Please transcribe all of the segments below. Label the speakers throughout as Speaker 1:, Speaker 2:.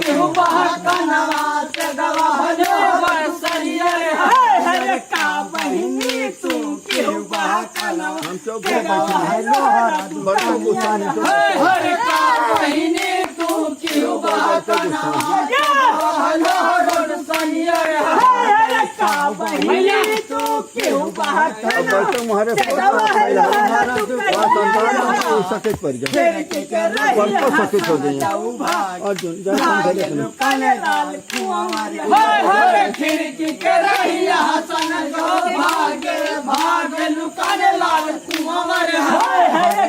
Speaker 1: केहू बहकनवा से गवाहनो बरसरिया रे हरे का बहिनी तू केहू बहकनवा से गवाहनो हरे का बहिनी तू केहू बहकनवा से गवाहनो बरसरिया रे हरे का बहिनी तू केहू बहकनवा से गवाहनो
Speaker 2: सकेत पर अर्जुन
Speaker 1: काले लाल कुआं मारे खिड़की के रहिया हसन जो भागे लुकाने लाल कुआं मारे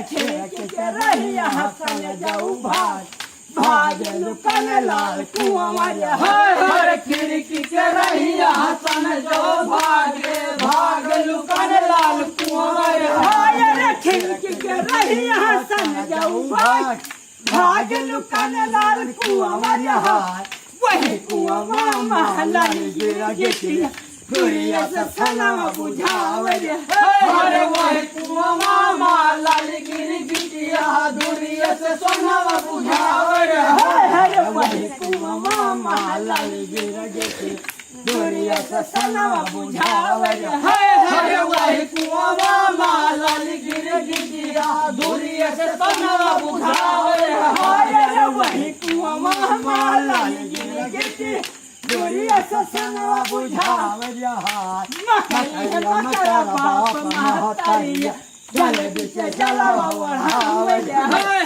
Speaker 1: खिड़की के रहिया हसन जाऊ भागे लुकाने लाल कुआं मारे खिड़की के रहिया हसन जो भागे लुकाने लाल कुआं मारे खिड़की के रहिया हसन जाऊ भाग लुकाने लाल कुआं मारिया वही कुआं मामा लाल गिरगिटिया दुरिया से सनवा बुझावे रे अरे वही कुआं मामा लाल गिरगिटिया दुरिया से सनवा बुझावे रे अरे वही कुआं मामा लाल गिरगिटिया दुरिया से सनवा बुझावे रे अरे वही कुआं मामा लाल गिरगिटिया दुरिया से सनवा बुझावे रे वही कुआं मामा लाल गिरगिटिया दुरिया से सनवा बुझावे रे मतारा बाप महतारिया जल बिच जलवा ओढ़ावे रे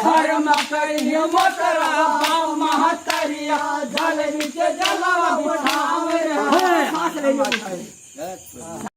Speaker 1: हर मकरी मतारा बाप महतारिया जल बिच जलवा ओढ़ावे रे